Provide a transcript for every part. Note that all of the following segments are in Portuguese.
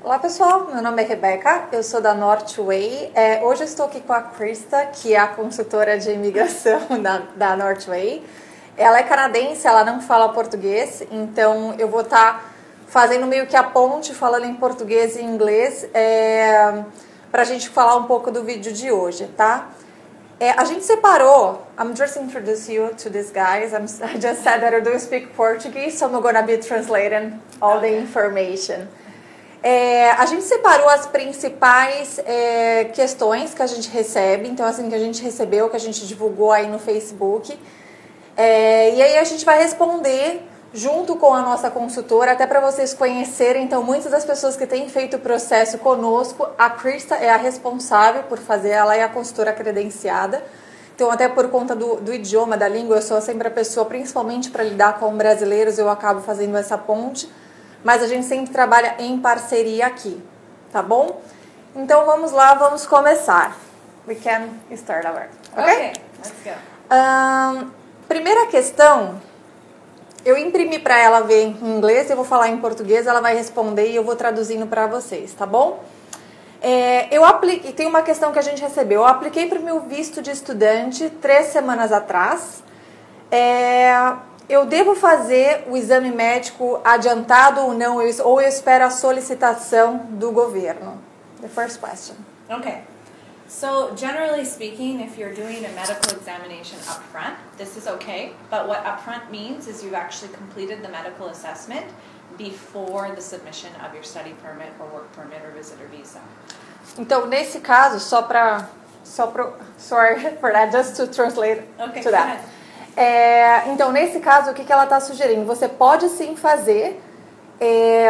Olá pessoal, meu nome é Rebeca, eu sou da Northway. Hoje eu estou aqui com a Krista, que é a consultora de imigração da Northway. Ela é canadense, ela não fala português, então eu vou estar fazendo meio que a ponte, falando em português e inglês, para a gente falar um pouco do vídeo de hoje, tá? A gente separou, I'm just introduce you to these guys. I just said that I do speak Portuguese, so I'm going to be translating all the information. A gente separou as principais questões que a gente recebe, então assim, que a gente recebeu, que a gente divulgou aí no Facebook. E aí a gente vai responder junto com a nossa consultora, até para vocês conhecerem. Então, muitas das pessoas que têm feito o processo conosco, a Krista é a responsável por fazer, ela é a consultora credenciada. Então, até por conta do idioma, da língua, eu sou sempre a pessoa, principalmente para lidar com brasileiros, eu acabo fazendo essa ponte. Mas a gente sempre trabalha em parceria aqui, tá bom? Então, vamos lá, vamos começar. We can start our, ok? Let's go. Primeira questão... Eu imprimi para ela ver em inglês, eu vou falar em português, ela vai responder e eu vou traduzindo para vocês, tá bom? Tem uma questão que a gente recebeu. Eu apliquei para o meu visto de estudante 3 semanas atrás. Eu devo fazer o exame médico adiantado ou não? Ou eu espero a solicitação do governo? The first question. Okay. So generally speaking, if you're doing a medical examination up front, this is okay. But what upfront means is you've actually completed the medical assessment before the submission of your study permit or work permit or visitor visa. Então, nesse caso, sorry for that, just to translate to that. Então, nesse caso, o que ela está sugerindo? Você pode sim fazer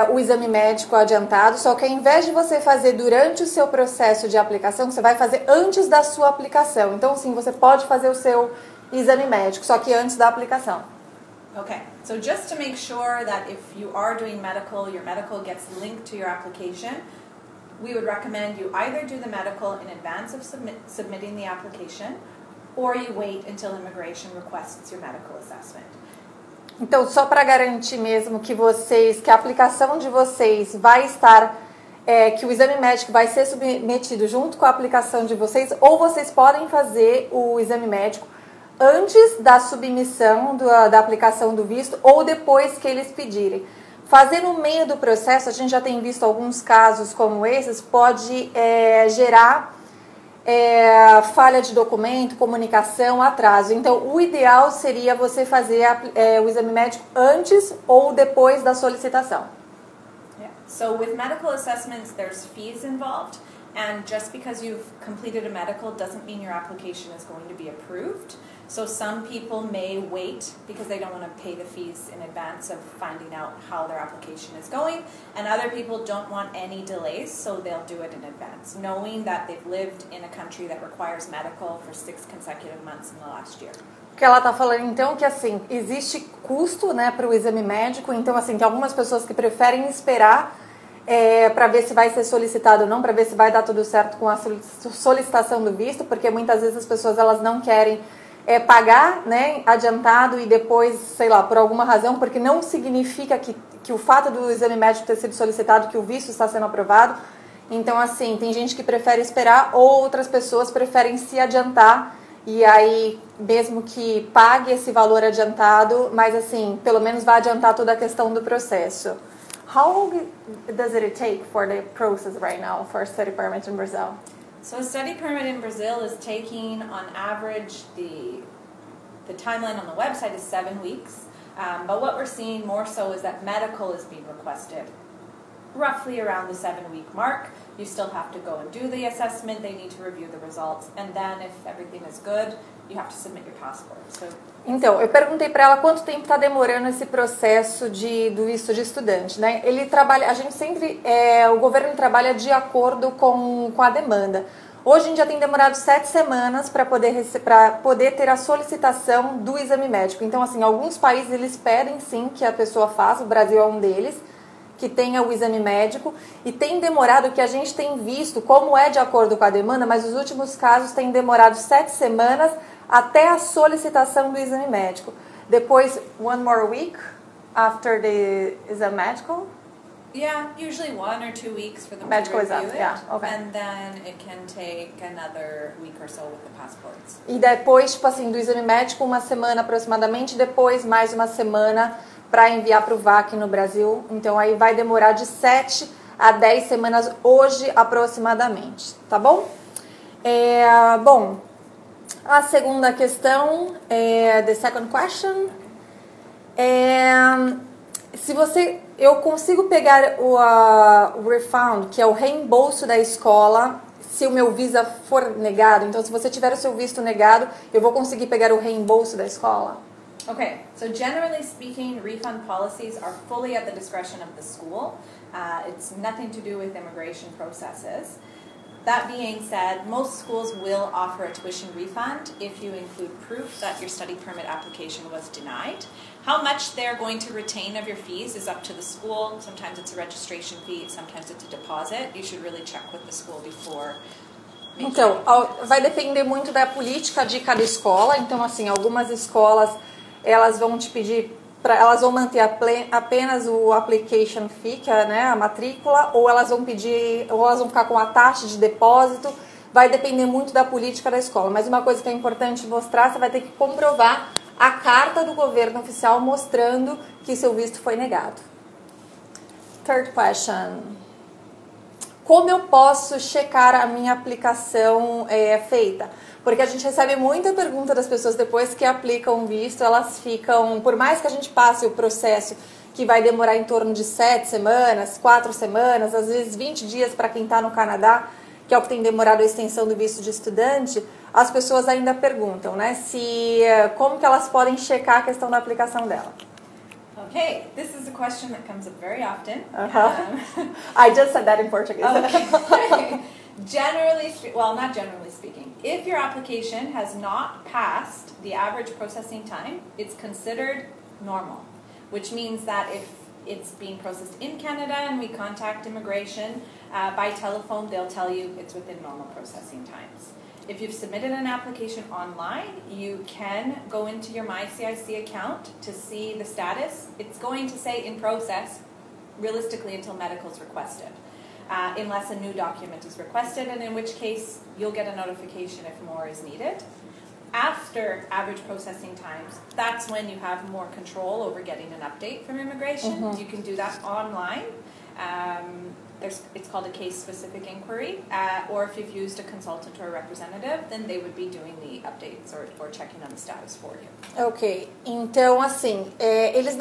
o exame médico adiantado, só que ao invés de você fazer durante o seu processo de aplicação, você vai fazer antes da sua aplicação. Então, sim, você pode fazer o seu exame médico, só que antes da aplicação. Okay, so just to make sure that if you are doing medical, your medical gets linked to your application, we would recommend you either do the medical in advance of submitting the application, or you wait until immigration requests your medical assessment. Então, só para garantir mesmo que a aplicação de vocês vai estar, que o exame médico vai ser submetido junto com a aplicação de vocês, ou vocês podem fazer o exame médico antes da submissão da aplicação do visto, ou depois que eles pedirem. Fazer no meio do processo, a gente já tem visto alguns casos como esses, pode gerar falha de documento, comunicação, atraso. Então, o ideal seria você fazer o exame médico antes ou depois da solicitação. Yeah. So, with medical assessments, there's fees involved, and just because you've completed a medical doesn't mean your application is going to be approved. So, some people may wait because they don't want to pay the fees in advance of finding out how their application is going, and other people don't want any delays, so they'll do it in advance, knowing that they've lived in a country that requires medical for 6 consecutive months in the last year. O que ela está falando, então, que assim, existe custo, né, para o exame médico, então, assim, que algumas pessoas que preferem esperar para ver se vai ser solicitado ou não, para ver se vai dar tudo certo com a solicitação do visto, porque muitas vezes as pessoas elas não querem pagar, né, adiantado e depois, sei lá, por alguma razão, porque não significa que o fato do exame médico ter sido solicitado, que o visto está sendo aprovado. Então, assim, tem gente que prefere esperar, ou outras pessoas preferem se adiantar, e aí, mesmo que pague esse valor adiantado, mas assim, pelo menos vai adiantar toda a questão do processo. How long does it take for the process right now for study permit in Brazil? So a study permit in Brazil is taking, on average, the timeline on the website is 7 weeks. But what we're seeing more so is that medical is being requested roughly around the 7-week mark. You still have to go and do the assessment. They need to review the results. And then if everything is good, you have to submit your passport. Então, eu perguntei para ela quanto tempo está demorando esse processo do visto de estudante, né? A gente sempre, o governo trabalha de acordo com a demanda. Hoje em dia tem demorado 7 semanas para poder ter a solicitação do exame médico. Então, assim, alguns países eles pedem sim que a pessoa faça, o Brasil é um deles, que tenha o exame médico, e tem demorado, que a gente tem visto, como é de acordo com a demanda, mas os últimos casos têm demorado 7 semanas até a solicitação do exame médico. Depois, 1 more week after the exam medical? Yeah, usually 1 or 2 weeks for them medical to review exam. it. Yeah, okay. And then it can take another week or so with the passports. E depois, tipo assim, do exame médico, 1 semana aproximadamente, depois mais 1 semana para enviar para o VAC no Brasil. Então aí vai demorar de 7 a 10 semanas hoje aproximadamente, tá bom? Bom, a segunda questão, the second question, se eu consigo pegar o refund, que é o reembolso da escola, se o meu visa for negado. Então, se você tiver o seu visto negado, eu vou conseguir pegar o reembolso da escola? Okay, so generally speaking, refund policies are fully at the discretion of the school. It's nothing to do with immigration processes. That being said, most schools will offer a tuition refund if you include proof that your study permit application was denied. How much they're going to retain of your fees is up to the school. Sometimes it's a registration fee, sometimes it's a deposit. You should really check with the school before. Então, vai depender muito da política de cada escola. Então, assim, algumas escolas, elas vão te pedir, elas vão manter apenas o application fee, que é, né, a matrícula, ou elas vão ficar com a taxa de depósito. Vai depender muito da política da escola. Mas uma coisa que é importante mostrar, você vai ter que comprovar a carta do governo oficial mostrando que seu visto foi negado. Third question. Como eu posso checar a minha aplicação feita? Porque a gente recebe muita pergunta das pessoas depois que aplicam o visto, elas ficam, por mais que a gente passe o processo que vai demorar em torno de 7 semanas, 4 semanas, às vezes 20 dias para quem está no Canadá, que é o que tem demorado a extensão do visto de estudante, as pessoas ainda perguntam, né, como que elas podem checar a questão da aplicação dela. Okay, this is a question that comes up very often. I just said that in Portuguese. Okay. Not generally speaking. If your application has not passed the average processing time, it's considered normal, which means that if it's being processed in Canada and we contact immigration by telephone, they'll tell you it's within normal processing times. If you've submitted an application online, you can go into your MyCIC account to see the status. It's going to say in process, realistically, until medical is requested, unless a new document is requested, and in which case you'll get a notification if more is needed. After average processing times, that's when you have more control over getting an update from immigration. Mm-hmm. You can do that online. It's called a case-specific inquiry, or if you've used a consultant or a representative, then they would be doing the updates or checking on the status for you. Ok, então assim, eles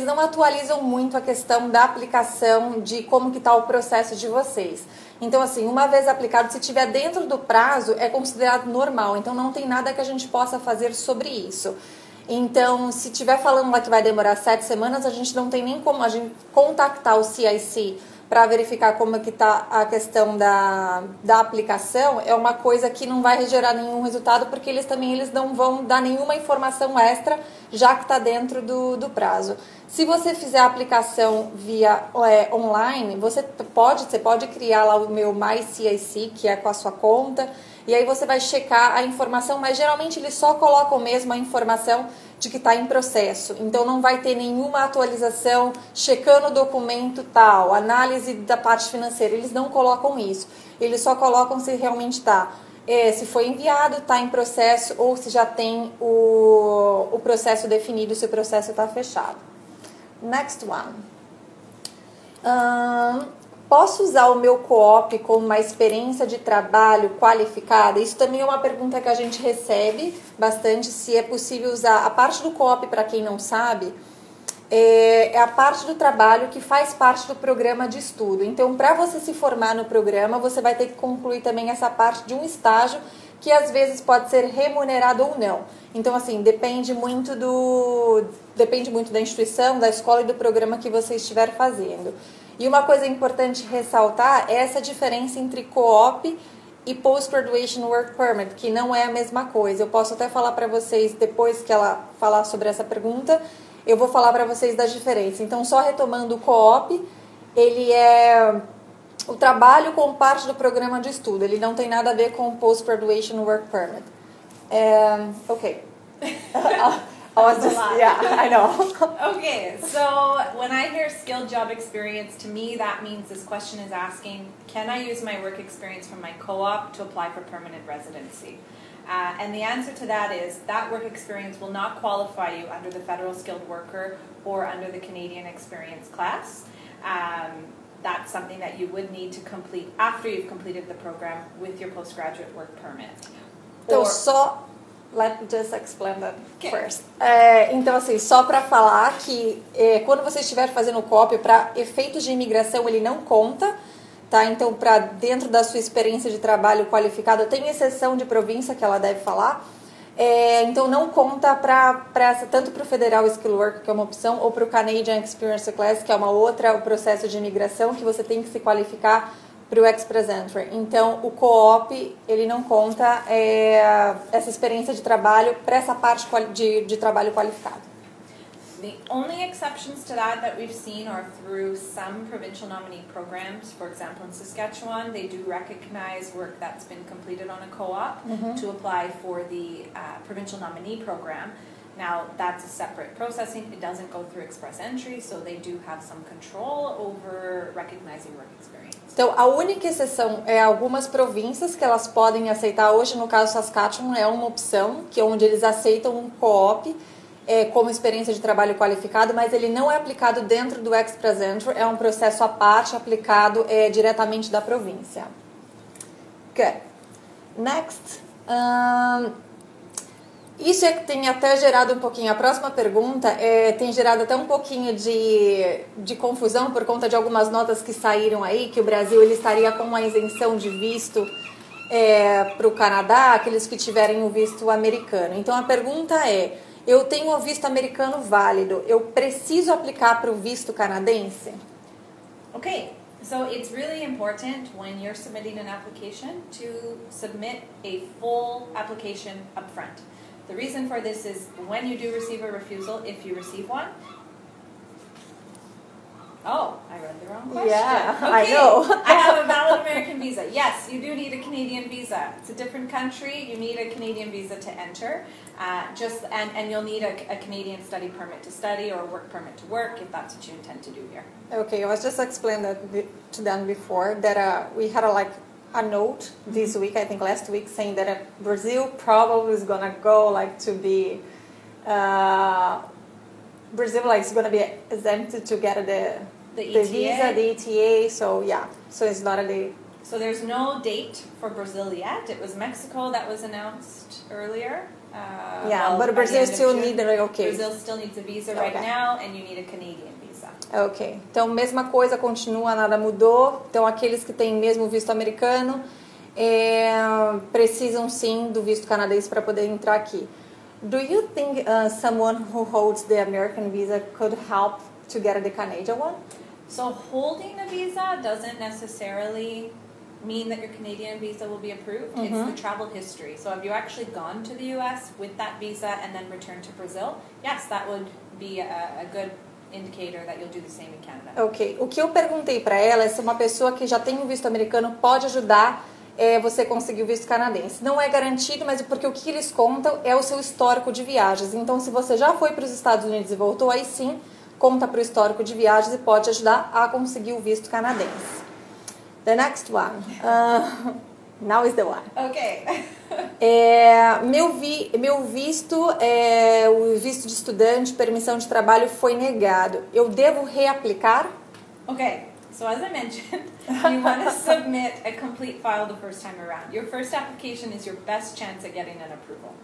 não atualizam muito a questão da aplicação de como que está o processo de vocês. Então assim, uma vez aplicado, se estiver dentro do prazo, é considerado normal, então não tem nada que a gente possa fazer sobre isso. Então, se estiver falando lá que vai demorar 7 semanas, a gente não tem nem como a gente contactar o CIC para verificar como é que está a questão da aplicação. É uma coisa que não vai gerar nenhum resultado, porque eles não vão dar nenhuma informação extra, já que está dentro do prazo. Se você fizer a aplicação via online, você pode criar lá o meu MyCIC, que é com a sua conta, e aí você vai checar a informação, mas geralmente eles só colocam mesmo a informação de que está em processo. Então não vai ter nenhuma atualização, checando o documento tal, análise da parte financeira. Eles não colocam isso. Eles só colocam se realmente está. Se foi enviado, está em processo, ou se já tem o processo definido, se o processo está fechado. Next one. Posso usar o meu co-op como uma experiência de trabalho qualificada? Isso também é uma pergunta que a gente recebe bastante, se é possível usar. A parte do co-op, para quem não sabe, é a parte do trabalho que faz parte do programa de estudo. Então, para você se formar no programa, você vai ter que concluir também essa parte de um estágio que às vezes pode ser remunerado ou não. Então, assim, depende muito da instituição, da escola e do programa que você estiver fazendo. E uma coisa importante ressaltar é essa diferença entre co-op e Post-Graduation Work Permit, que não é a mesma coisa. Eu posso até falar para vocês, depois que ela falar sobre essa pergunta, eu vou falar para vocês da diferença. Então, só retomando, o co-op, ele é o trabalho como parte do programa de estudo. Ele não tem nada a ver com Post-Graduation Work Permit. Ok. That's a lot. Yeah, I know. Okay, so when I hear skilled job experience, to me that means this question is asking, can I use my work experience from my co-op to apply for permanent residency? And the answer to that is that work experience will not qualify you under the Federal Skilled Worker or under the Canadian Experience class. That's something that you would need to complete after you've completed the program with your postgraduate work permit. Então, let me just explain that first. Okay. Então, assim, só para falar que quando você estiver fazendo o COP, para efeitos de imigração, ele não conta, tá? Então, para dentro da sua experiência de trabalho qualificado, tem exceção de província que ela deve falar. Então, não conta tanto para o Federal Skill Worker, que é uma opção, ou para o Canadian Experience Class, que é uma outra, o processo de imigração, que você tem que se qualificar para o Express Entry. Então, o co-op, ele não conta essa experiência de trabalho para essa parte de trabalho qualificado. The only exceptions to that we've seen are through some provincial nominee programs. For example, in Saskatchewan, they do recognize work that's been completed on a co-op to apply for the provincial nominee program. Now, that's a separate processing. It doesn't go through express entry, so they do have some control over recognizing work experience. Então, a única exceção é algumas províncias que elas podem aceitar. Hoje, no caso Saskatchewan, é uma opção, que é onde eles aceitam um co-op como experiência de trabalho qualificado, mas ele não é aplicado dentro do Express Entry, é um processo à parte aplicado diretamente da província. Good. Next. Isso é que tem até gerado um pouquinho, a próxima pergunta tem gerado até um pouquinho de confusão por conta de algumas notas que saíram aí, que o Brasil ele estaria com uma isenção de visto para o Canadá, aqueles que tiverem o visto americano. Então a pergunta é, eu tenho o visto americano válido, eu preciso aplicar para o visto canadense? Okay, so it's really important when you're submitting an application to submit a full application up front. The reason for this is when you do receive a refusal, if you receive one. Oh, I read the wrong question. Yeah, okay. I know. I have a valid American visa. Yes, you do need a Canadian visa. It's a different country. You need a Canadian visa to enter. And you'll need a Canadian study permit to study or a work permit to work if that's what you intend to do here. Okay, I was just explaining that to them before that we had a note this week, I think last week, saying that Brazil probably is gonna go to be Brazil is gonna be exempted to get the ETA? visa, the ETA. So yeah, so it's not So there's no date for Brazil yet. It was Mexico that was announced earlier. But Brazil still needs Brazil still needs a visa right now, and you need a Canadian visa. Ok. Então, mesma coisa, continua, nada mudou. Então, aqueles que têm mesmo visto americano precisam sim do visto canadense para poder entrar aqui. Do you think someone who holds the American visa could help to get the Canadian one? So holding a visa doesn't necessarily mean that your Canadian visa will be approved. It's the travel history. So have you actually gone to the U.S. with that visa and then returned to Brazil? Yes, that would be a good indicator that you'll do the same in Canada. Ok. O que eu perguntei para ela é se uma pessoa que já tem um visto americano pode ajudar você conseguir o visto canadense. Não é garantido, mas porque o que eles contam é o seu histórico de viagens. Então, se você já foi para os Estados Unidos e voltou, aí sim, conta para o histórico de viagens e pode ajudar a conseguir o visto canadense. The next one. Now is the one. Okay. Meu visto, o visto de estudante, permissão de trabalho foi negado. Eu devo reaplicar? Okay. So as I mentioned, you want to submit a complete file the first time around. Your first application is your best chance at getting an approval.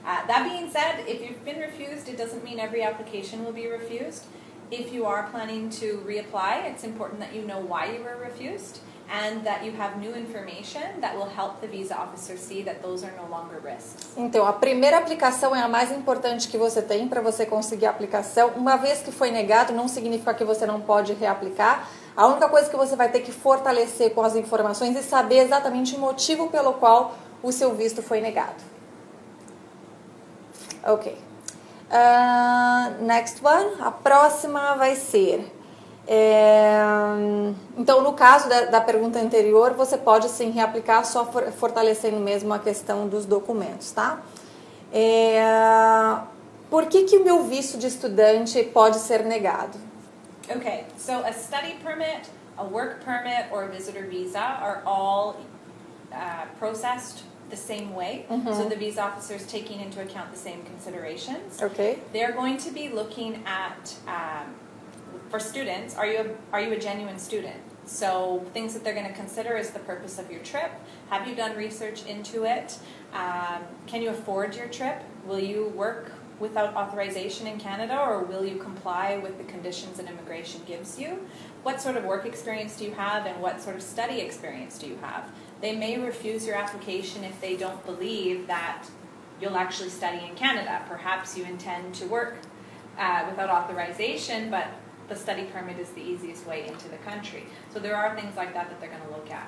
That being said, if you've been refused, it doesn't mean every application will be refused. If you are planning to reapply, it's important that you know why you were refused and that you have new information that will help the visa officer see that those are no longer risks. Então, a primeira aplicação é a mais importante que você tem para você conseguir a aplicação. Uma vez que foi negado, não significa que você não pode reaplicar. A única coisa que você vai ter que fortalecer com as informações e saber exatamente o motivo pelo qual o seu visto foi negado. Ok. Next one. A próxima vai ser... Então, no caso da pergunta anterior, você pode sim reaplicar, só fortalecendo mesmo a questão dos documentos, tá? Por que o meu visto de estudante pode ser negado? Okay, so a study permit, a work permit, or a visitor visa are all processed the same way. So the visa officer is taking into account the same considerations. Ok. They're going to be looking at, for students, are you a genuine student? So things that they're going to consider is the purpose of your trip. Have you done research into it? Can you afford your trip? Will you work without authorization in Canada, or will you comply with the conditions that immigration gives you? What sort of work experience do you have, and what sort of study experience do you have? They may refuse your application if they don't believe that you'll actually study in Canada. Perhaps you intend to work without authorization, but the study permit is the easiest way into the country. So there are things like that they're going to look at.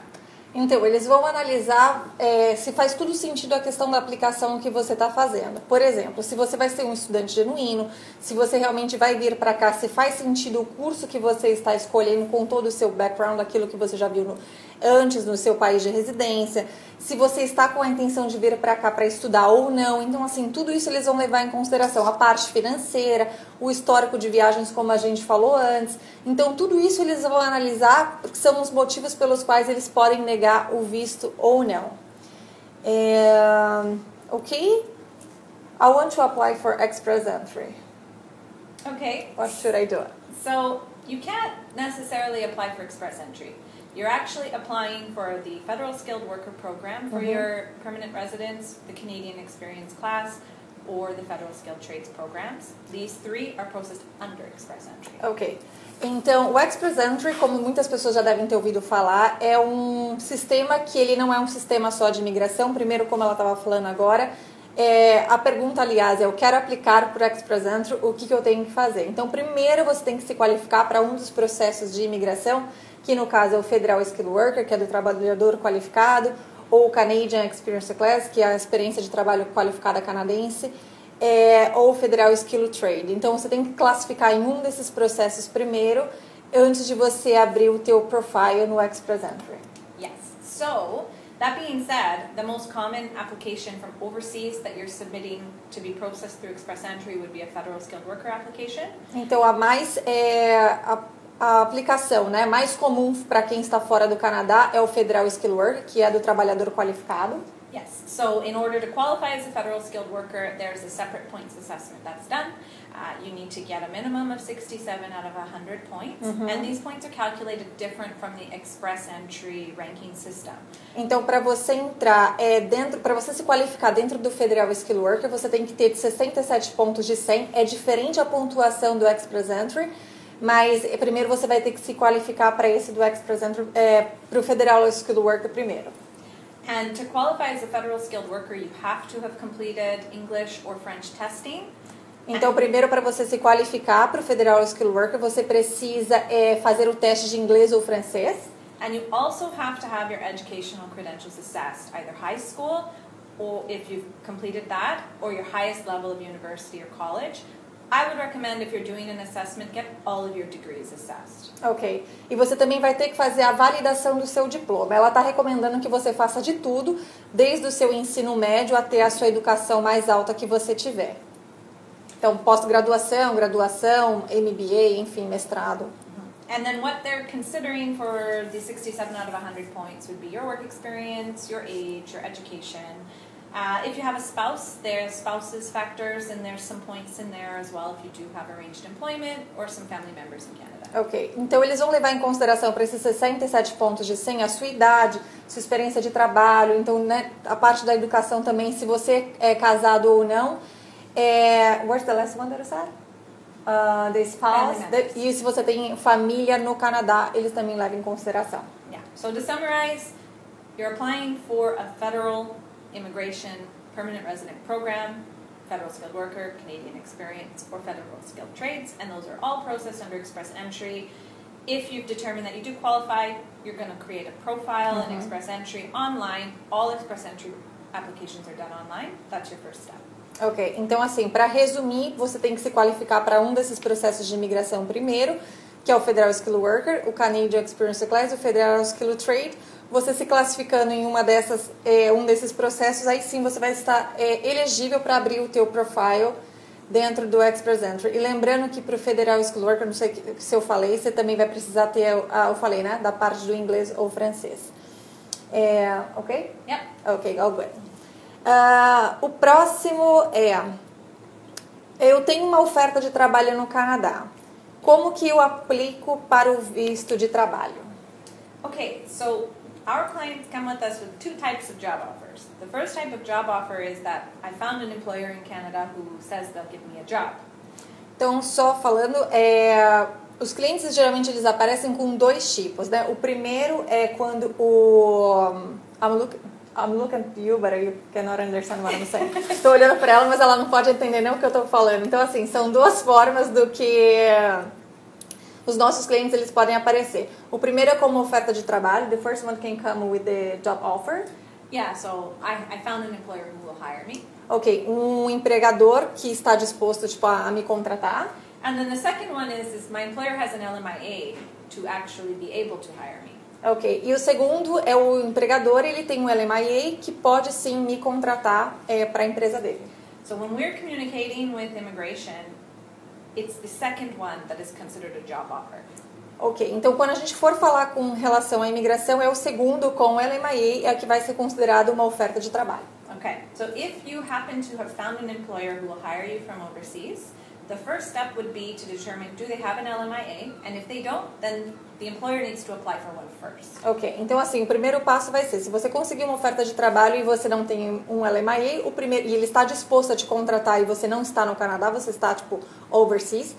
Então, eles vão analisar se faz tudo sentido a questão da aplicação que você está fazendo. Por exemplo, se você vai ser um estudante genuíno, se você realmente vai vir para cá, se faz sentido o curso que você está escolhendo com todo o seu background, aquilo que você já viu antes no seu país de residência, se você está com a intenção de vir para cá para estudar ou não. Então, assim, tudo isso eles vão levar em consideração. A parte financeira, o histórico de viagens, como a gente falou antes. Então, tudo isso eles vão analisar, porque são os motivos pelos quais eles podem negar o visto ou não. Ok? I want to apply for express entry. Okay. What should I do? So you can't necessarily apply for express entry. You're actually applying for the Federal Skilled Worker Program for your permanent residence, the Canadian Experience Class, or the Federal Skilled Trades Programs. These three are processed under express entry. Ok. Então, o Express Entry, como muitas pessoas já devem ter ouvido falar, é um sistema que ele não é um sistema só de imigração. Primeiro, como ela estava falando agora, a pergunta, aliás, é: eu quero aplicar para o Express Entry, o que eu tenho que fazer? Então, primeiro você tem que se qualificar para um dos processos de imigração, que no caso é o Federal Skilled Worker, que é do trabalhador qualificado, ou o Canadian Experience Class, que é a experiência de trabalho qualificada canadense, ou o Federal Skilled Trade. Então, você tem que classificar em um desses processos primeiro, antes de você abrir o teu profile no Express Entry. Yes. So, that being said, the most common application from overseas that you're submitting to be processed through Express Entry would be a Federal Skilled Worker application. Então, a aplicação, né, mais comum para quem está fora do Canadá é o Federal Skilled Worker, que é do trabalhador qualificado. Yes. So in order to qualify as a Federal Skilled Worker, there's a separate points assessment that's done. You need to get a minimum of 67 out of 100 points. And these points are calculated different from the Express Entry ranking system. Então, para você entrar para você se qualificar dentro do Federal Skilled Worker, você tem que ter 67 pontos de 100. É diferente a pontuação do Express Entry, mas primeiro você vai ter que se qualificar para esse do Express Entry, para o Federal Skilled Worker primeiro. And to qualify as a Federal Skilled Worker, you have to have completed English or French testing. Então, primeiro, para você se qualificar para o Federal Skilled Worker, você precisa fazer o teste de inglês ou francês. And you also have to have your educational credentials assessed, either high school, or if you've completed that, or your highest level of university or college. I would recommend, if you're doing an assessment, get all of your degrees assessed. Ok. E você também vai ter que fazer a validação do seu diploma. Ela está recomendando que você faça de tudo, desde o seu ensino médio até a sua educação mais alta que você tiver. Então, pós-graduação, graduação, MBA, enfim, mestrado. And then what they're considering for the 67 out of 100 points would be your work experience, your age, your education. If you have a spouse, there's spouses factors, and there's some points in there as well if you do have arranged employment or some family members in Canada. Ok, então eles vão levar em consideração para esses 67 pontos de 100 a sua idade, sua experiência de trabalho, então, né, a parte da educação também, se você é casado ou não. What's the last one that I said? The spouse. E se você tem família no Canadá, eles também levam em consideração. Yeah. So to summarize, you're applying for a federal immigration permanent resident program, Federal Skilled Worker, Canadian Experience, or Federal Skilled Trades, and those are all processed under Express Entry. If you've determined that you do qualify, you're going to create a profile in Express Entry online. All Express Entry applications are done online. That's your first step. Ok, então assim, para resumir, você tem que se qualificar para um desses processos de imigração primeiro, que é o Federal Skilled Worker, o Canadian Experience Class, o Federal Skilled Trade. Você se classificando em um desses processos, aí sim você vai estar elegível para abrir o teu profile dentro do Express Entry. E lembrando que para o Federal School Worker, não sei se eu falei, você também vai precisar ter, eu falei, né, da parte do inglês ou francês. Ok? Yep. Ok, all good. O próximo eu tenho uma oferta de trabalho no Canadá. Como que eu aplico para o visto de trabalho? Okay, so our clients come with us with two types of job offers. The first type of job offer is that I found an employer in Canada who says they'll give me a job. Então, só falando, os clientes geralmente eles aparecem com dois tipos, né? O primeiro é quando I'm looking at you, but you cannot understand what I'm saying. Estou olhando para ela, mas ela não pode entender nem o que eu estou falando. Então, assim, são duas formas do que os nossos clientes eles podem aparecer. O primeiro é como oferta de trabalho. The first one can come with the job offer. Yeah, so I found an employer who will hire me. Ok, um empregador que está disposto tipo, a me contratar. And then the second one is my employer has an LMIA to actually be able to hire me. Ok, e o segundo é o empregador, ele tem um LMIA que pode sim me contratar para a empresa dele. So when we're communicating with immigration, it's the second one that is considered a job offer. Ok, então quando a gente for falar com relação à imigração, é o segundo com o LMIA, é que vai ser considerado uma oferta de trabalho. Okay, so if you happen to have found an employer who will hire you from overseas, the first step would be to determine do they have an LMIA, and if they don't, then the employer needs to apply for one first. Ok, então assim, o primeiro passo vai ser, se você conseguir uma oferta de trabalho e você não tem um LMIA, e ele está disposto a te contratar e você não está no Canadá, você está tipo overseas,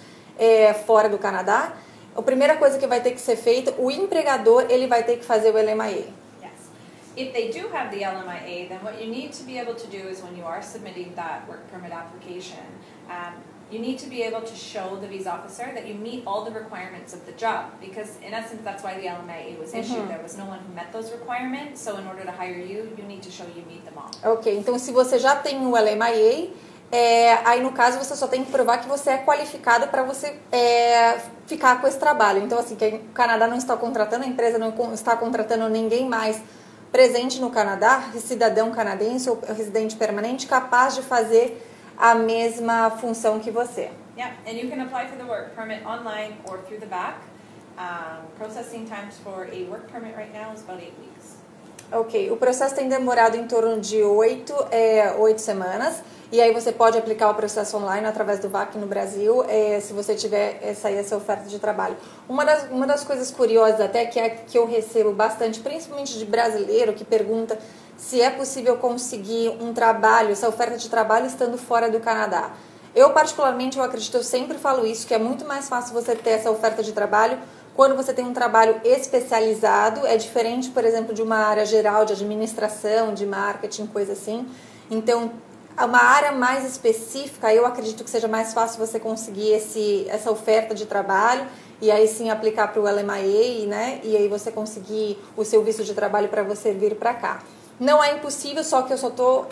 fora do Canadá, a primeira coisa que vai ter que ser feita, o empregador ele vai ter que fazer o LMIA. If they do have the LMIA, then what you need to be able to do is when you are submitting that work permit application, you need to be able to show the visa officer that you meet all the requirements of the job, because in essence that's why the LMIA was issued. There was no one who met those requirements, so in order to hire you, you need to show you meet them all. Ok, então se você já tem o LMIA, aí no caso você só tem que provar que você é qualificado para você ficar com esse trabalho. Então assim, que o Canadá não está contratando, a empresa não está contratando ninguém mais presente no Canadá, cidadão canadense ou residente permanente, capaz de fazer a mesma função que você. Yeah, and you can apply for the work permit online or through the back. Processing times for a work permit right now is about 8 weeks. Ok, o processo tem demorado em torno de 8 semanas. E aí você pode aplicar o processo online através do VAC no Brasil, se você tiver essa oferta de trabalho. Uma das coisas curiosas até que eu recebo bastante, principalmente de brasileiro, que pergunta se é possível conseguir um trabalho, essa oferta de trabalho estando fora do Canadá. Eu particularmente, eu sempre falo isso, que é muito mais fácil você ter essa oferta de trabalho quando você tem um trabalho especializado. É diferente, por exemplo, de uma área geral de administração, de marketing, coisa assim. Então, uma área mais específica, eu acredito que seja mais fácil você conseguir essa oferta de trabalho e aí sim aplicar para o LMIA, né? E aí você conseguir o seu visto de trabalho para você vir para cá. Não é impossível, só que eu só estou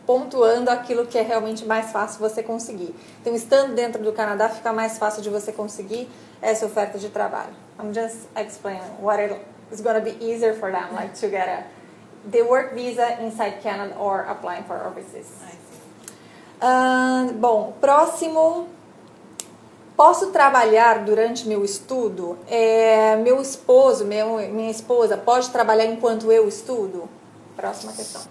pontuando aquilo que é realmente mais fácil você conseguir. Então, estando dentro do Canadá, fica mais fácil de você conseguir essa oferta de trabalho. I'm just explaining what is going to be easier for them, like to get the work visa inside Canada or applying for overseas. Bom, próximo. Posso trabalhar durante meu estudo? Meu esposo, minha esposa, pode trabalhar enquanto eu estudo? Próxima questão.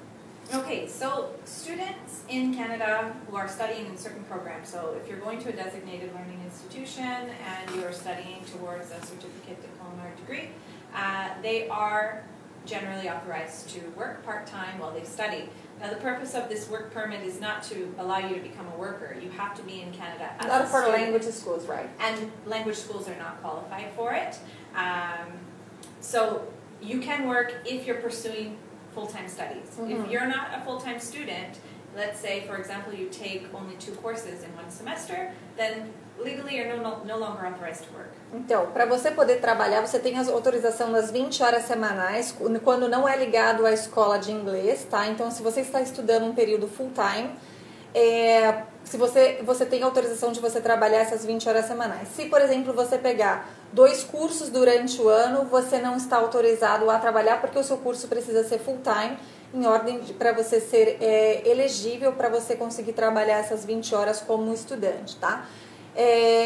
Okay, so students in Canada who are studying in certain programs, so if you're going to a designated learning institution and you're studying towards a certificate, diploma, or degree, they are generally authorized to work part-time while they study. Now, the purpose of this work permit is not to allow you to become a worker. You have to be in Canada as not a for student. language schools, right? And language schools are not qualified for it. So you can work if you're pursuing full-time studies. If you're not a full-time student, let's say, for example, you take only 2 courses in one semester, then legally you're no longer authorized to work. Então, para você poder trabalhar, você tem a autorização das 20 horas semanais, quando não é ligado à escola de inglês, tá? Então, se você está estudando um período full-time, se você tem autorização de você trabalhar essas 20 horas semanais. Se, por exemplo, você pegar 2 cursos durante o ano, você não está autorizado a trabalhar porque o seu curso precisa ser full-time em ordem para você ser elegível para você conseguir trabalhar essas 20 horas como estudante, tá?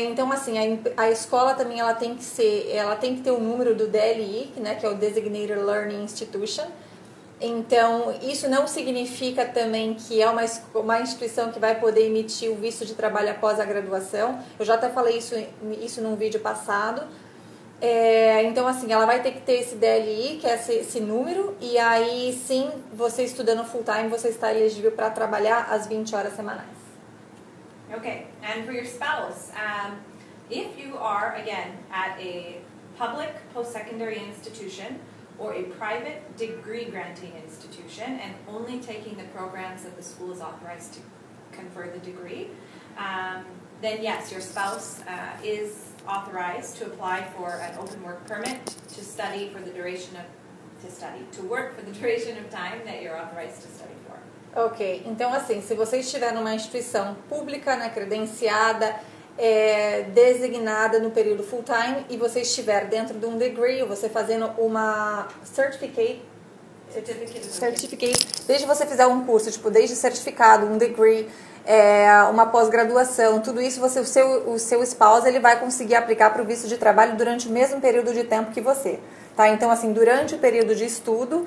Então, assim, a escola também ela tem que ter o número do DLI, né, que é o Designated Learning Institution. Então, isso não significa também que é uma instituição que vai poder emitir o visto de trabalho após a graduação. Eu já até falei isso num vídeo passado. Então, assim, ela vai ter que ter esse DLI, que é esse número, e aí sim, você estudando full time, você está elegível para trabalhar as 20 horas semanais. Okay, and for your spouse, if you are, again, at a public post-secondary institution or a private degree-granting institution and only taking the programs that the school is authorized to confer the degree, then yes, your spouse is authorized to apply for an open work permit to study for the duration of, to work for the duration of time that you're authorized to study for. Ok, então assim, se você estiver numa instituição pública, né, credenciada, designada no período full time e você estiver dentro de um degree, ou você fazendo uma certificate, desde você fizer um curso, tipo, desde certificado, um degree, uma pós-graduação, tudo isso o seu spouse ele vai conseguir aplicar para o visto de trabalho durante o mesmo período de tempo que você, tá? Então, assim, durante o período de estudo,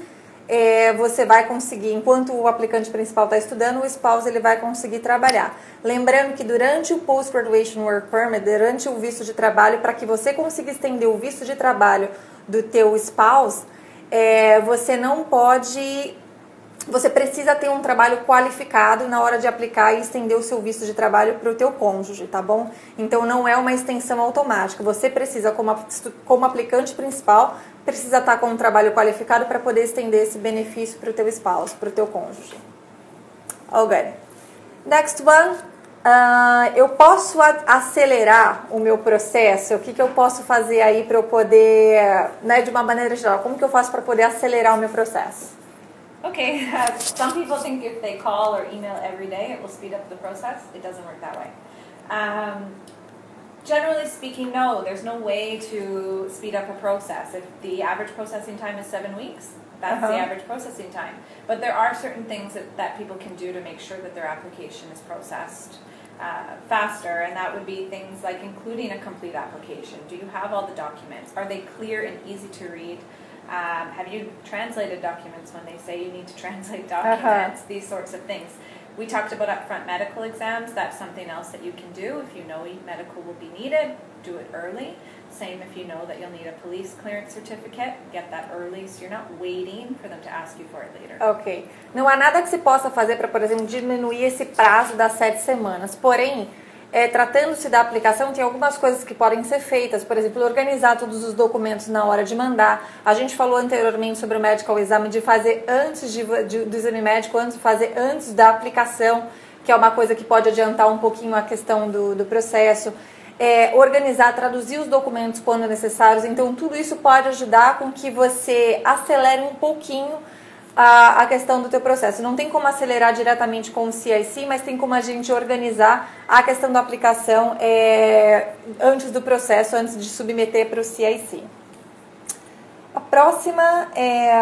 você vai conseguir, enquanto o aplicante principal está estudando, o spouse ele vai conseguir trabalhar. Lembrando que durante o Post-Graduation Work Permit, durante o visto de trabalho, para que você consiga estender o visto de trabalho do teu spouse, você não pode... Você precisa ter um trabalho qualificado na hora de aplicar e estender o seu visto de trabalho para o teu cônjuge, tá bom? Então, não é uma extensão automática. Você precisa, como aplicante principal, precisa estar com um trabalho qualificado para poder estender esse benefício para o teu spouse, para o teu cônjuge. All good. Next one. Eu posso acelerar o meu processo? O que eu posso fazer aí para eu poder, né, de uma maneira geral, como que eu faço para poder acelerar o meu processo? Okay, some people think if they call or email every day, it will speed up the process. It doesn't work that way. Generally speaking, no, there's no way to speed up a process. If the average processing time is 7 weeks, that's the average processing time. But there are certain things that people can do to make sure that their application is processed faster, and that would be things like including a complete application. Do you have all the documents? Are they clear and easy to read? Have you translated documents when they say you need to translate documents? These sorts of things. We talked about upfront medical exams. That's something else that you can do. If you know medical will be needed, do it early. Same if you know that you'll need a police clearance certificate, get that early so you're not waiting for them to ask you for it later. Ok. Não há nada que se possa fazer para, por exemplo, diminuir esse prazo das 7 semanas. Porém, tratando-se da aplicação, tem algumas coisas que podem ser feitas. Por exemplo, organizar todos os documentos na hora de mandar. A gente falou anteriormente sobre o medical exam, de fazer antes do exame médico, fazer antes da aplicação, que é uma coisa que pode adiantar um pouquinho a questão do processo. Organizar, traduzir os documentos quando necessários. Então, tudo isso pode ajudar com que você acelere um pouquinho a questão do teu processo. Não tem como acelerar diretamente com o CIC, mas tem como a gente organizar a questão da aplicação antes do processo, antes de submeter para o CIC. A próxima é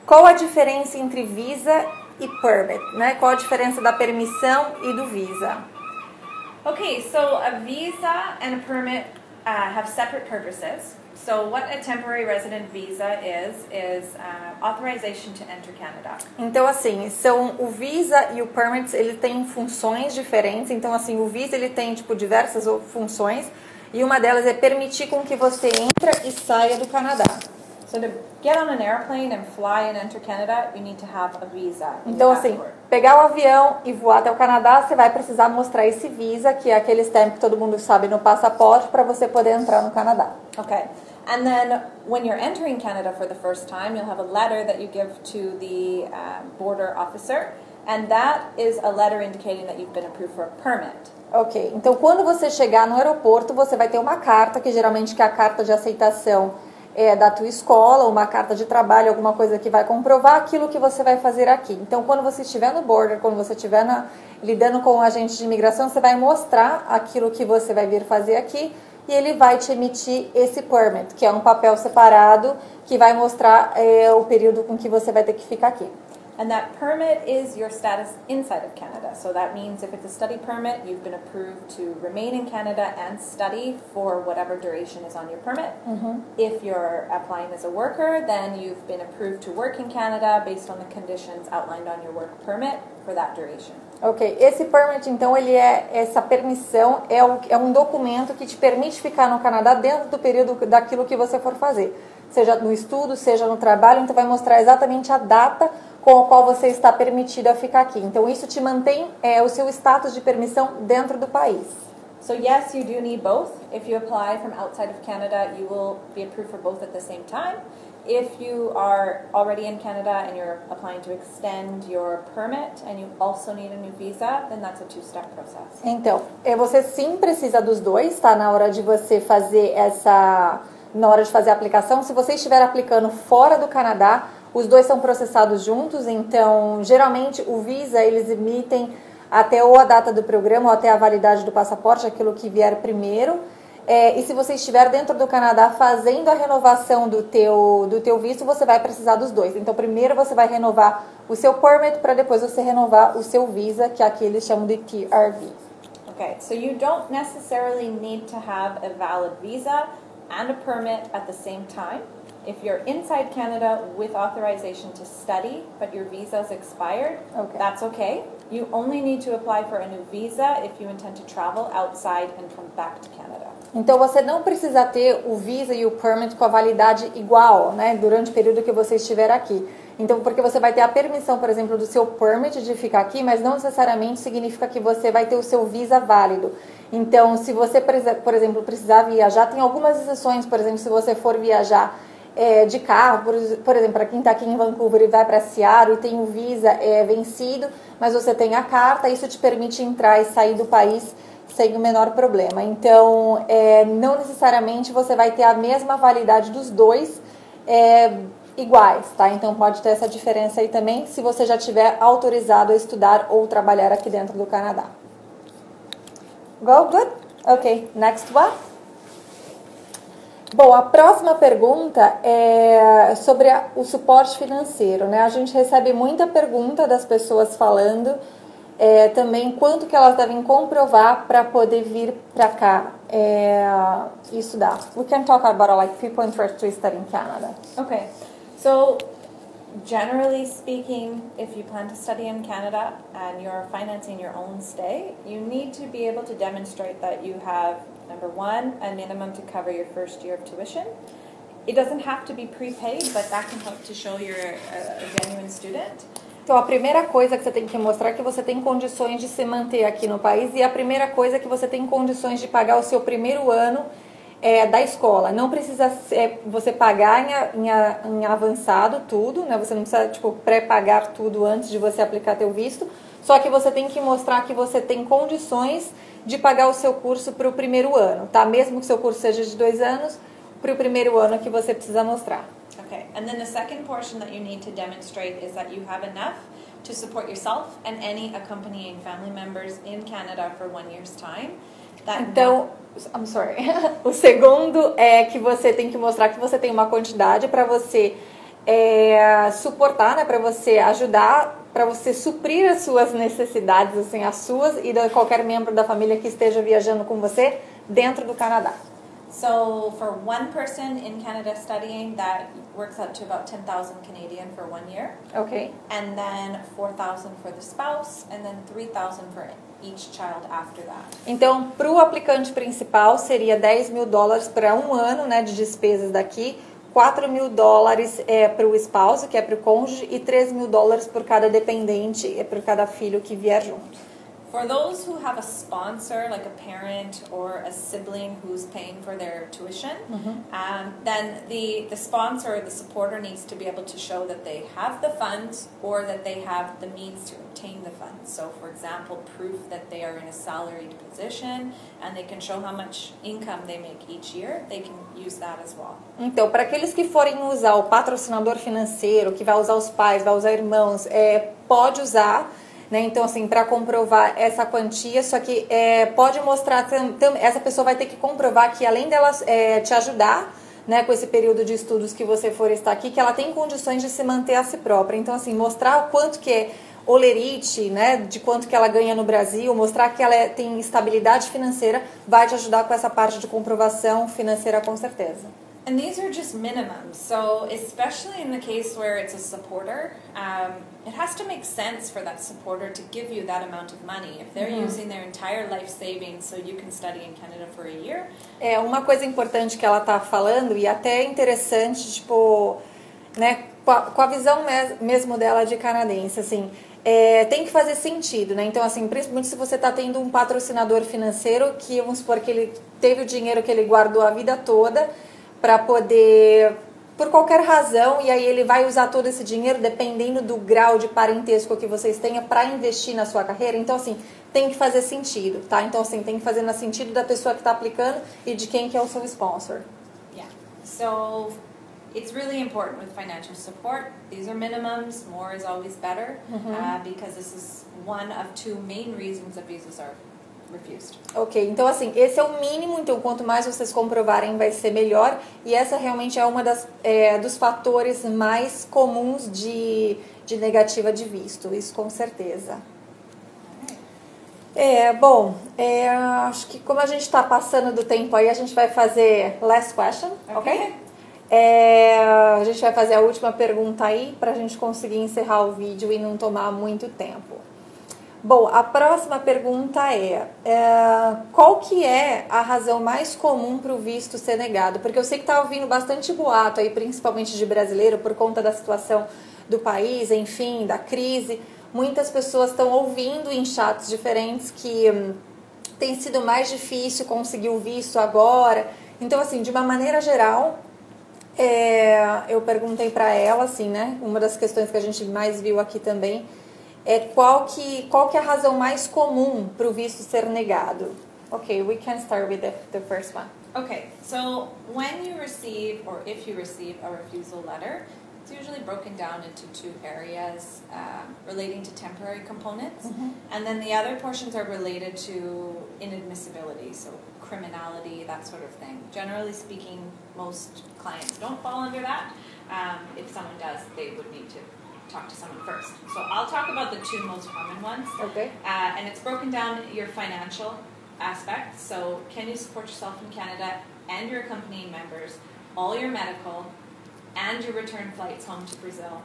qual a diferença entre visa e permit, né? Qual a diferença da permissão e do visa? Okay, so a visa and a permit have separate purposes. So what a temporary resident visa is authorization to enter Canada. Então, assim, o visa e o permit, ele tem funções diferentes. Então, assim, o visa, ele tem, tipo, diversas funções. E uma delas é permitir com que você entre e saia do Canadá. So to get on an airplane and fly and enter Canada, you need to have a visa. Então, assim, pegar o avião e voar até o Canadá, você vai precisar mostrar esse visa, que é aquele stamp que todo mundo sabe no passaporte, para você poder entrar no Canadá. Okay. And then when you're entering Canada for the first time, you'll have a letter that you give to the border officer, and that is a letter indicating that you've been approved for a permit. Ok, então quando você chegar no aeroporto, você vai ter uma carta, que geralmente é a carta de aceitação da tua escola, uma carta de trabalho, alguma coisa que vai comprovar aquilo que você vai fazer aqui. Então, quando você estiver no border, quando você estiver lidando com o agente de imigração, você vai mostrar aquilo que você vai vir fazer aqui e ele vai te emitir esse permit, que é um papel separado que vai mostrar o período com que você vai ter que ficar aqui. And that permit is your status inside of Canada. So that means if it's a study permit, you've been approved to remain in Canada and study for whatever duration is on your permit. If you're applying as a worker, then you've been approved to work in Canada based on the conditions outlined on your work permit for that duration. Ok, esse permit, então, essa permissão é um documento que te permite ficar no Canadá dentro do período daquilo que você for fazer. Seja no estudo, seja no trabalho, então vai mostrar exatamente a data com a qual você está permitido a ficar aqui. Então, isso te mantém o seu status de permissão dentro do país. So yes, you do need both. If you apply from outside of Canada, you will be approved for both at the same time. If you are already in Canada and you're applying to extend your permit and you also need a new visa, then that's a two-step process. Então, você sim precisa dos dois, tá? Na hora de você fazer na hora de fazer a aplicação. Se você estiver aplicando fora do Canadá, os dois são processados juntos, então, geralmente, o Visa, eles emitem até ou a data do programa ou até a validade do passaporte, aquilo que vier primeiro. E se você estiver dentro do Canadá fazendo a renovação do teu visto, você vai precisar dos dois. Então, primeiro você vai renovar o seu permit para depois você renovar o seu Visa, que aqui eles chamam de TRV. Okay, so you don't necessarily need to have a valid visa and a permit at the same time. If you're inside Canada with authorization to study, but your visa's expired, that's okay. You only need to apply for a new visa if you intend to travel outside and come back to Canada. Então, você não precisa ter o visa e o permit com a validade igual, né, durante o período que você estiver aqui. Então, porque você vai ter a permissão, por exemplo, do seu permit de ficar aqui, mas não necessariamente significa que você vai ter o seu visa válido. Então, se você, por exemplo, precisar viajar, tem algumas exceções, por exemplo, se você for viajar de carro, por exemplo, para quem está aqui em Vancouver e vai para Seattle e tem o visa vencido, mas você tem a carta, isso te permite entrar e sair do país sem o menor problema. Então, não necessariamente você vai ter a mesma validade dos dois iguais, tá? Então, pode ter essa diferença aí também, se você já tiver autorizado a estudar ou trabalhar aqui dentro do Canadá. Go, good? Ok, next one. Bom, a próxima pergunta é sobre o suporte financeiro, né? A gente recebe muita pergunta das pessoas falando também quanto que elas devem comprovar para poder vir para cá estudar. We can talk about like people interested to study in Canada. Okay, so generally speaking, if you plan to study in Canada and you're financing your own stay, you need to be able to demonstrate that you have, number one, a minimum to cover your first year of tuition. It doesn't have to be prepaid, but that can help to show you're a genuine student. Então, a primeira coisa que você tem que mostrar é que você tem condições de se manter aqui no país, e a primeira coisa é que você tem condições de pagar o seu primeiro ano da escola. Não precisa você pagar em avançado tudo, né? Você não precisa pré-pagar tudo antes de você aplicar teu visto, só que você tem que mostrar que você tem condições de pagar o seu curso para o primeiro ano, tá? Mesmo que o seu curso seja de 2 anos, para o primeiro ano que você precisa mostrar. Okay, and then the second portion that you need to demonstrate is that you have enough to support yourself and any accompanying family members in Canada for 1 year's time. Então, I'm sorry. O segundo é que você tem que mostrar que você tem uma quantidade para você suportar, né, para você ajudar, para você suprir as suas necessidades, assim, as suas e de qualquer membro da família que esteja viajando com você dentro do Canadá. So for one person in Canada studying, that works out to about 10,000 Canadian for 1 year. Okay. And then 4,000 for the spouse, and then 3,000 for each child after that. Então, para o aplicante principal seria $10,000 para 1 ano, né, de despesas daqui, $4,000 para o esposo, que é para o cônjuge, e $3,000 por cada dependente, por cada filho que vier junto. For those who have a sponsor, like a parent or a sibling who's paying for their tuition, then the sponsor or the supporter needs to be able to show that they have the funds or that they have the means to obtain the funds. So, for example, proof that they are in a salaried position and they can show how much income they make each year, they can use that as well. Então, para aqueles que forem usar o patrocinador financeiro, que vai usar os pais, vai usar irmãos, pode usar. né? Então, assim, para comprovar essa quantia, só que pode mostrar, essa pessoa vai ter que comprovar que além dela te ajudar, né, com esse período de estudos que você for estar aqui, que ela tem condições de se manter a si própria. Então, assim, mostrar o quanto que é holerite, né, de quanto que ela ganha no Brasil, mostrar que ela tem estabilidade financeira, vai te ajudar com essa parte de comprovação financeira com certeza. And these are just minimums. So especially in the case where it's a supporter, it has to make sense for that supporter to give you that amount of money. If they're using their entire life savings so you can study in Canada for a year. É uma coisa importante que ela tá falando e até interessante, tipo, né, com a visão mesmo dela de canadense, assim, tem que fazer sentido, né? Então, assim, principalmente se você tá tendo um patrocinador financeiro que, vamos supor que ele teve o dinheiro que ele guardou a vida toda para poder, por qualquer razão, e aí ele vai usar todo esse dinheiro dependendo do grau de parentesco que vocês tenham para investir na sua carreira. Então, assim, tem que fazer sentido, tá? Então, assim, tem que fazer no sentido da pessoa que está aplicando e de quem que é o seu sponsor. Yeah. So it's really important with financial support. These are minimums. More is always better because this is one of two main reasons that visas are refused. Ok, então assim, esse é o mínimo, então quanto mais vocês comprovarem vai ser melhor, e essa realmente é uma dos fatores mais comuns de negativa de visto, isso com certeza. Bom, acho que como a gente está passando do tempo aí, a gente vai fazer last question, ok? A gente vai fazer a última pergunta aí para a gente conseguir encerrar o vídeo e não tomar muito tempo. Bom, a próxima pergunta qual que é a razão mais comum para o visto ser negado? Porque eu sei que está ouvindo bastante boato aí, principalmente de brasileiro, por conta da situação do país, enfim, da crise. Muitas pessoas estão ouvindo em chats diferentes que tem sido mais difícil conseguir o visto agora. Então, assim, de uma maneira geral, eu perguntei para ela, assim, né? Uma das questões que a gente mais viu aqui também qual que é a razão mais comum para o visto ser negado? Okay, we can start with the first one. Okay, so when you receive, or if you receive a refusal letter, it's usually broken down into two areas relating to temporary components, and then the other portions are related to inadmissibility, so criminality, that sort of thing. Generally speaking, most clients don't fall under that. If someone does, they would need to talk to someone first. So I'll talk about the two most common ones. Okay. And it's broken down your financial aspect. So can you support yourself in Canada and your accompanying members, all your medical, and your return flights home to Brazil,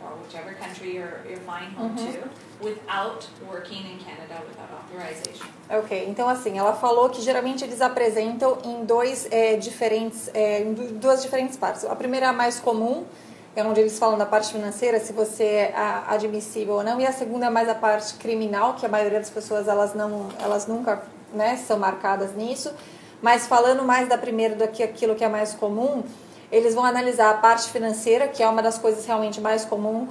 or whichever country you're flying home to, without working in Canada without authorization. Ok, então assim, ela falou que geralmente eles apresentam em duas diferentes partes. A primeira é a mais comum, onde eles falam da parte financeira, se você é admissível ou não, e a segunda é mais a parte criminal, que a maioria das pessoas elas nunca, né, são marcadas nisso, mas falando mais da primeira do que aquilo que é mais comum, eles vão analisar a parte financeira, que é uma das coisas realmente mais comuns,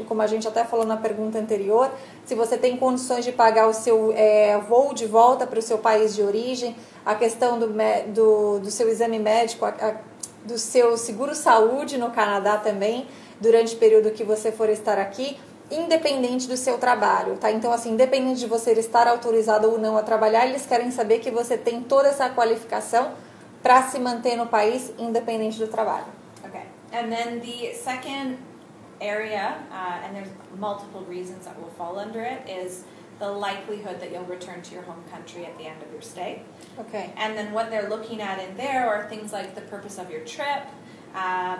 como a gente até falou na pergunta anterior, se você tem condições de pagar o seu voo de volta para o seu país de origem, a questão do seu exame médico, do seu seguro-saúde no Canadá também, durante o período que você for estar aqui, independente do seu trabalho, tá? Então, assim, independente de você estar autorizado ou não a trabalhar, eles querem saber que você tem toda essa qualificação para se manter no país, independente do trabalho. Okay. And then the second area, and there's multiple reasons that will fall under it, is the likelihood that you'll return to your home country at the end of your stay. Okay. And then what they're looking at in there are things like the purpose of your trip,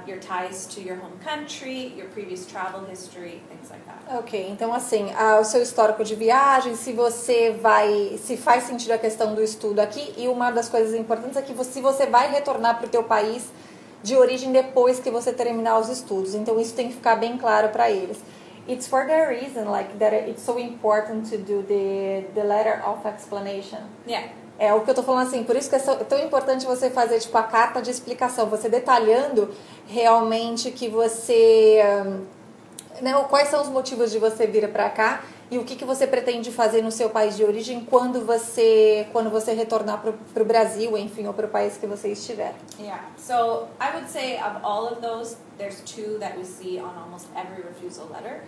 your ties to your home country, your previous travel history, things like that. Ok, então assim, o seu histórico de viagem, se faz sentido a questão do estudo aqui, e uma das coisas importantes é que se você vai retornar para o teu país de origem depois que você terminar os estudos. Então isso tem que ficar bem claro para eles. It's for the reason like that it's so important to do the letter of explanation. Yeah. É o que eu tô falando assim, por isso que é tão importante você fazer tipo a carta de explicação, você detalhando realmente que você, né, quais são os motivos de você vir para cá e o que você pretende fazer no seu país de origem quando você retornar para o Brasil, enfim, ou para o país que você estiver. Yeah. So I would say of all of those, there's two that we see on almost every refusal letter.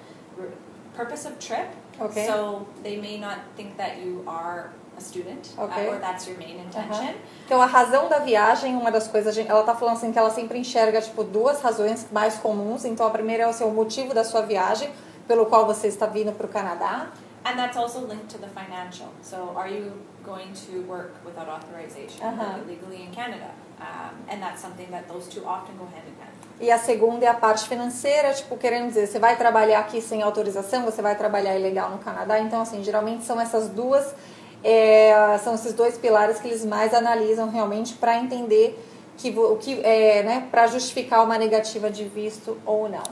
purpose of trip. Okay. So they may not think that you are a student, Okay. Or that's your main intention. Então, a razão da viagem, uma das coisas, ela tá falando assim que ela sempre enxerga, tipo, duas razões mais comuns. Então, a primeira é o seu motivo da sua viagem, pelo qual você está vindo para o Canadá. And that's also linked to the financial. So are you going to work without authorization, work illegally in Canada? And that's something that those two often go hand in hand. E a segunda é a parte financeira, tipo, querendo dizer, você vai trabalhar aqui sem autorização, você vai trabalhar ilegal no Canadá. Então, assim, geralmente são essas duas, são esses dois pilares que eles mais analisam realmente para entender o que né, para justificar uma negativa de visto ou não.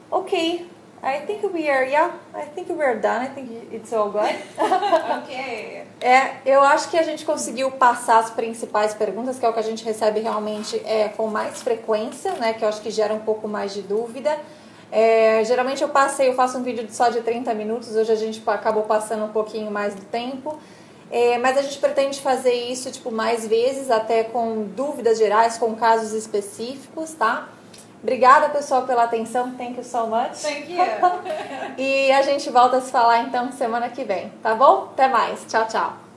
Ok. I think we are done. I think it's all good. Okay. Eu acho que a gente conseguiu passar as principais perguntas, que é o que a gente recebe realmente com mais frequência, né? Que eu acho que gera um pouco mais de dúvida. Geralmente eu faço um vídeo só de 30 minutos, hoje a gente acabou passando um pouquinho mais do tempo. Mas a gente pretende fazer isso tipo, mais vezes, até com dúvidas gerais, com casos específicos, tá? Obrigada, pessoal, pela atenção. Thank you so much. Thank you. E a gente volta a se falar, então, semana que vem, tá bom? Até mais. Tchau, tchau.